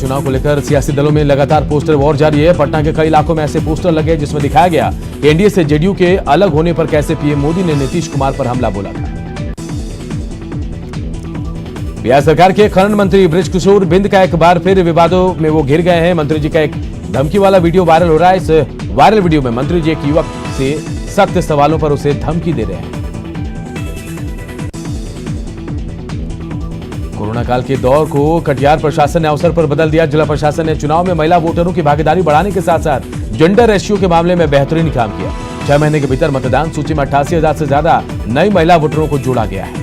चुनाव को लेकर सियासी दलों में लगातार पोस्टर वॉर जारी है। पटना के कई इलाकों में ऐसे पोस्टर लगे जिसमें दिखाया गया कि एनडीए से जेडीयू के अलग होने पर कैसे पीएम मोदी ने नीतीश कुमार पर हमला बोला था। बिहार सरकार के खनन मंत्री बृजकिशोर बिंद का एक बार फिर विवादों में वो घिर गए हैं। मंत्री जी का एक धमकी वाला वीडियो वायरल हो रहा है। इस वायरल वीडियो में मंत्री जी एक युवक से सख्त सवालों पर उसे धमकी दे रहे हैं। कोरोना काल के दौर को कटिहार प्रशासन ने अवसर पर बदल दिया। जिला प्रशासन ने चुनाव में महिला वोटरों की भागीदारी बढ़ाने के साथ साथ जेंडर रेशियो के मामले में बेहतरीन काम किया। 6 महीने के भीतर मतदान सूची में 88,000 से ज्यादा नई महिला वोटरों को जोड़ा गया है।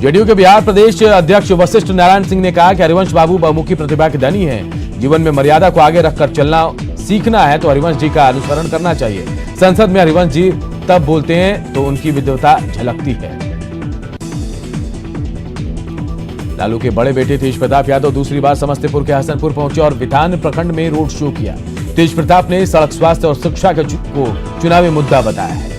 जेडीयू के बिहार प्रदेश अध्यक्ष वशिष्ठ नारायण सिंह ने कहा कि हरिवंश बाबू बहुमुखी प्रतिभा के धनी हैं। जीवन में मर्यादा को आगे रखकर चलना सीखना है तो हरिवंश जी का अनुसरण करना चाहिए। संसद में हरिवंश जी तब बोलते हैं तो उनकी विद्वता झलकती है। लालू के बड़े बेटे तेज प्रताप यादव दूसरी बार समस्तीपुर के हसनपुर पहुंचे और विधान प्रखंड में रोड शो किया। तेज प्रताप ने सड़क, स्वास्थ्य और शिक्षा को चुनावी मुद्दा बताया है।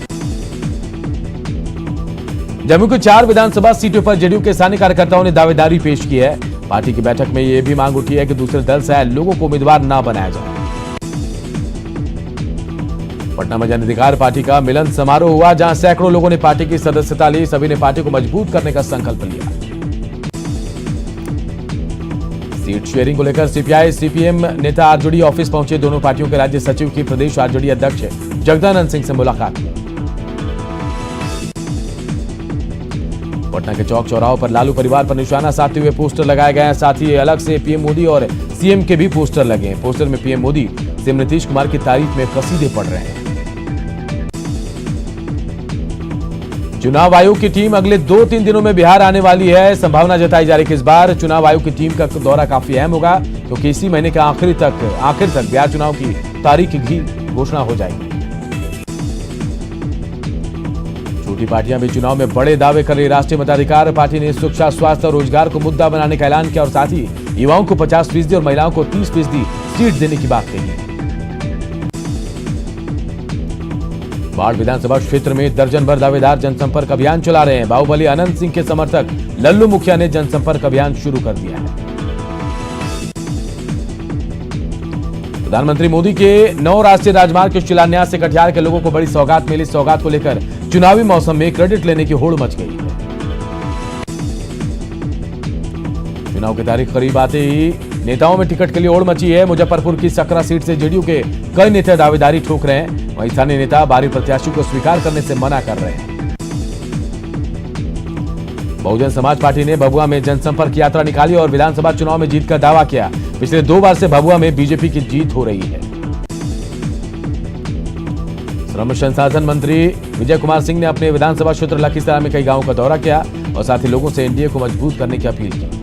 जम्मू की 4 विधानसभा सीटों पर जेडीयू के स्थानीय कार्यकर्ताओं ने दावेदारी पेश की है। पार्टी की बैठक में यह भी मांग उठी है कि दूसरे दल से आए लोगों को उम्मीदवार न बनाया जाए। पटना में जन अधिकार पार्टी का मिलन समारोह हुआ, जहां सैकड़ों लोगों ने पार्टी की सदस्यता ली। सभी ने पार्टी को मजबूत करने का संकल्प लिया। सीट शेयरिंग को लेकर सीपीआई सीपीएम नेता आरजेडी ऑफिस पहुंचे। दोनों पार्टियों के राज्य सचिव की प्रदेश आरजेडी अध्यक्ष जगदानंद सिंह से मुलाकात की। पटना के चौक चौराहों पर लालू परिवार पर निशाना साधते हुए पोस्टर लगाए गए हैं। साथ ही अलग से पीएम मोदी और सीएम के भी पोस्टर लगे हैं। पोस्टर में पीएम मोदी सीएम नीतीश कुमार की तारीफ में कसीदे पढ़ रहे हैं। चुनाव आयोग की टीम अगले 2-3 दिनों में बिहार आने वाली है। संभावना जताई जा रही है कि इस बार चुनाव आयोग की टीम का दौरा काफी अहम होगा, क्योंकि इसी महीने के आखिर तक बिहार चुनाव की तारीख की घोषणा हो जाएगी। छोटी पार्टियां भी चुनाव में बड़े दावे कर रही। राष्ट्रीय मताधिकार पार्टी ने शिक्षा, स्वास्थ्य और रोजगार को मुद्दा बनाने का ऐलान किया और साथ ही युवाओं को 50% और महिलाओं को 30% सीट देने की बात कही। बाढ़ विधानसभा क्षेत्र में दर्जन भर दावेदार जनसंपर्क अभियान चला रहे हैं। बाहुबली अनंत सिंह के समर्थक लल्लू मुखिया ने जनसंपर्क अभियान शुरू कर दिया है। प्रधानमंत्री मोदी के 9 राष्ट्रीय राजमार्ग के शिलान्यास से कटिहार के लोगों को बड़ी सौगात मिली। सौगात को लेकर चुनावी मौसम में क्रेडिट लेने की होड़ मच गई है। चुनाव की तारीख करीब आते ही नेताओं में टिकट के लिए होड़ मची है। मुजफ्फरपुर की सकरा सीट से जेडीयू के कई नेता दावेदारी ठोक रहे हैं। वहीं स्थानीय नेता बागी प्रत्याशी को स्वीकार करने से मना कर रहे हैं। बहुजन समाज पार्टी ने भभुआ में जनसंपर्क यात्रा निकाली और विधानसभा चुनाव में जीत का दावा किया। पिछले 2 बार से भभुआ में बीजेपी की जीत हो रही है। श्रम संसाधन मंत्री विजय कुमार सिंह ने अपने विधानसभा क्षेत्र लखीसराय में कई गांवों का दौरा किया और साथ ही लोगों से एनडीए को मजबूत करने की अपील की।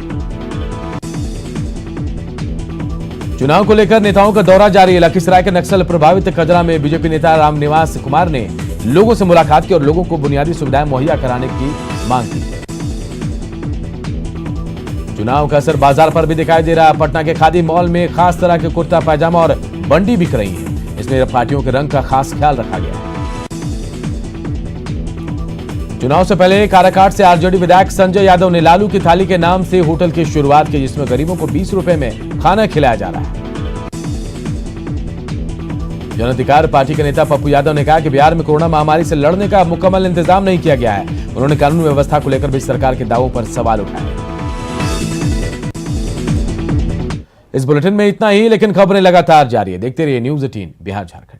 चुनाव को लेकर नेताओं का दौरा जारी है। लखीसराय के नक्सल प्रभावित कजरा में बीजेपी नेता रामनिवास कुमार ने लोगों से मुलाकात की और लोगों को बुनियादी सुविधाएं मुहैया कराने की मांग की। चुनाव का असर बाजार पर भी दिखाई दे रहा है। पटना के खादी मॉल में खास तरह के कुर्ता पैजामा और बंडी बिक रही है। इसमें पार्टियों के रंग का खास ख्याल रखा गया है। चुनाव से पहले काराकाट से आरजेडी विधायक संजय यादव ने लालू की थाली के नाम से होटल की शुरुआत की, जिसमें गरीबों को 20 रुपए में खाना खिलाया जा रहा है। जन अधिकार पार्टी के नेता पप्पू यादव ने कहा कि बिहार में कोरोना महामारी से लड़ने का मुकम्मल इंतजाम नहीं किया गया है। उन्होंने कानून व्यवस्था को लेकर भी सरकार के दावों पर सवाल उठाए। इस बुलेटिन में इतना ही, लेकिन खबरें लगातार जारी है। देखते रहिए न्यूज़ 18 बिहार झारखंड।